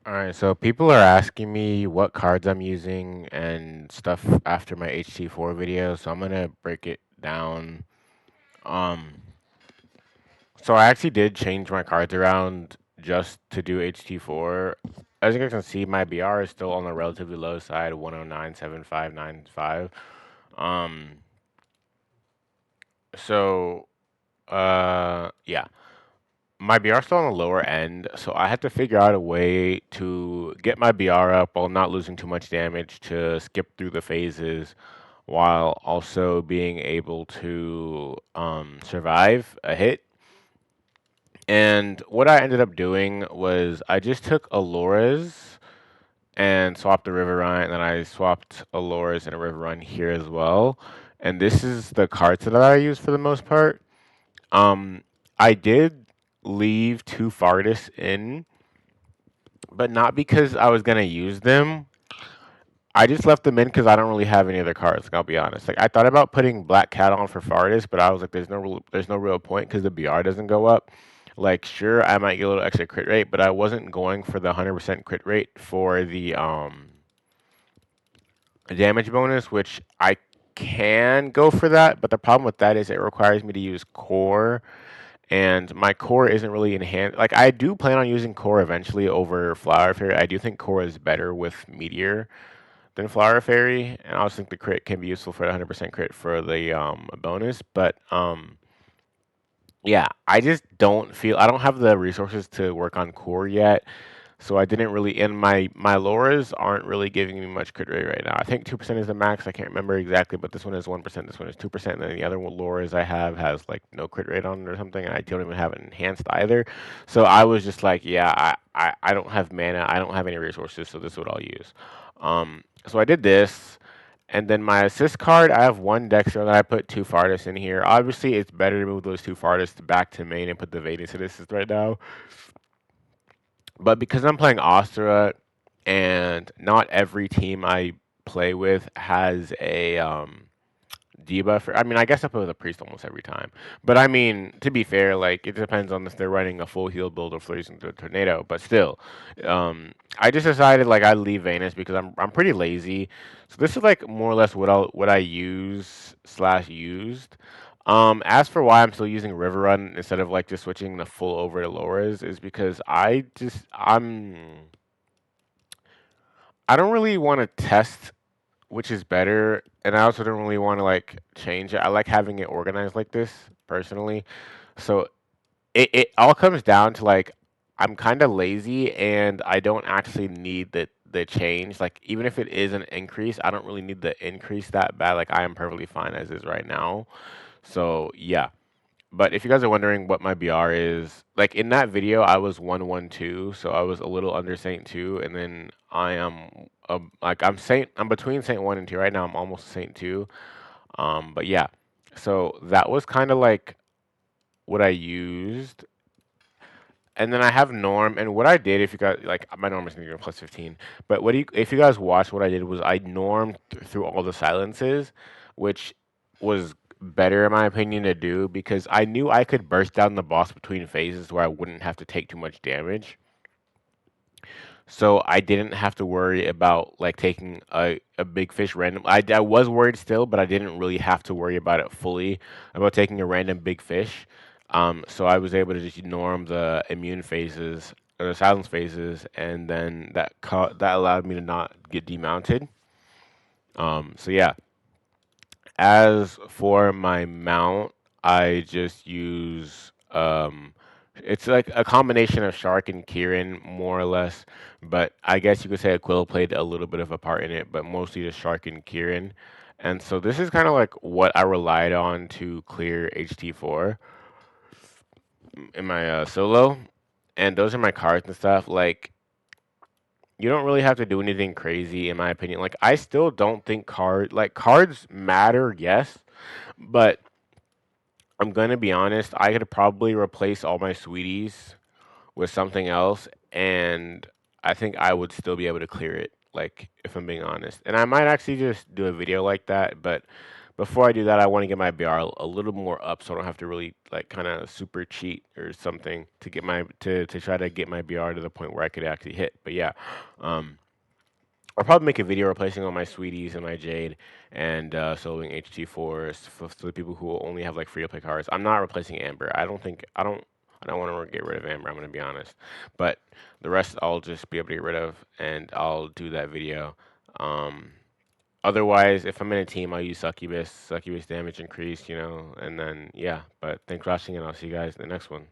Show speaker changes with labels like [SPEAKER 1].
[SPEAKER 1] All right, so people are asking me what cards I'm using and stuff after my HT4 video, so I'm gonna break it down. Um, so I actually did change my cards around just to do HT4. As you guys can see, my BR is still on the relatively low side, 109.7595. Um, so yeah. My BR still on the lower end, so I had to figure out a way to get my BR up while not losing too much damage to skip through the phases while also being able to survive a hit. And what I ended up doing was I just took Alora's and swapped the River Run, and then I swapped Alora's and a River Run here as well. And this is the cards that I use for the most part. Um, I did leave two Fartis in, but not because I was gonna use them. I just left them in because I don't really have any other cards. Like, I'll be honest. Like I thought about putting Black Cat on for Fartis, but I was like, there's no real point because the BR doesn't go up. Like, sure, I might get a little extra crit rate, but I wasn't going for the 100% crit rate for the damage bonus, which I can go for that. But the problem with that is it requires me to use core, and my core isn't really enhanced. Like I do plan on using core eventually over Flower Fairy. I do think core is better with Meteor than Flower Fairy, and I also think the crit can be useful for the 100% crit for the bonus. But yeah, I just don't feel I don't have the resources to work on core yet. So I didn't really, and my Lauras aren't really giving me much crit rate right now. I think 2% is the max. I can't remember exactly, but this one is 1%. This one is 2%, and then the other one Lauras I have has like no crit rate on it or something, and I don't even have it enhanced either. So I was just like, yeah, I don't have mana. I don't have any resources, so this is what I'll use. So I did this. And then my assist card, I have one Dexter that I put two Fartis in here. Obviously, it's better to move those two Fartis back to main and put the Vadis in assist right now. But because I'm playing Astra, and not every team I play with has a debuff. I mean, I guess I play with a priest almost every time. But I mean, to be fair, like it depends on if they're running a full heal build or freezing the tornado. But still, I just decided like I'd leave Venus because I'm pretty lazy. So this is like more or less what I use slash used. As for why I'm still using River Run instead of like just switching the full over to Loras is because I don't really want to test which is better, and I also don't really want to like change it. I like having it organized like this personally. So it all comes down to like I'm kind of lazy and I don't actually need the change. Like even if it is an increase, I don't really need the increase that bad. Like I am perfectly fine as is right now. So yeah. But if you guys are wondering what my BR is, like in that video, I was 112, so I was a little under Saint 2, and then I am like I'm between Saint 1 and 2 right now. I'm almost Saint 2. But yeah, so that was kind of like what I used, and then I have Norm, and what I did, if you guys like, my Norm is gonna plus 15, but if you guys watched, what I did was I normed through all the silences, which was better in my opinion to do because I knew I could burst down the boss between phases where I wouldn't have to take too much damage. So I didn't have to worry about like taking a big fish random. I was worried still, but I didn't really have to worry about it fully about taking a random big fish. So I was able to just norm the immune phases or the silence phases, and then that allowed me to not get demounted. So yeah. As for my mount, I just use it's like a combination of Shark and Kieran, more or less. But I guess you could say Aquila played a little bit of a part in it, but mostly just Shark and Kieran. And so this is kind of like what I relied on to clear HT4 in my solo. And those are my cards and stuff. Like you don't really have to do anything crazy, in my opinion. Like I still don't think cards matter, yes, but I'm gonna be honest, I could probably replace all my sweeties with something else, and I think I would still be able to clear it. Like, if I'm being honest, and I might actually just do a video like that. But before I do that, I want to get my BR a little more up, so I don't have to really like kind of super cheat or something to get my to try to get my BR to the point where I could actually hit. But yeah, um, I'll probably make a video replacing all my sweeties and my Jade and soloing HT4s for the people who only have like free to play cards. I'm not replacing Amber. I don't want to get rid of Amber. I'm gonna be honest, but the rest I'll just be able to get rid of, and I'll do that video. Um, Otherwise, if I'm in a team, I'll use Succubus damage increase, and then yeah. But thanks for watching, and I'll see you guys in the next one.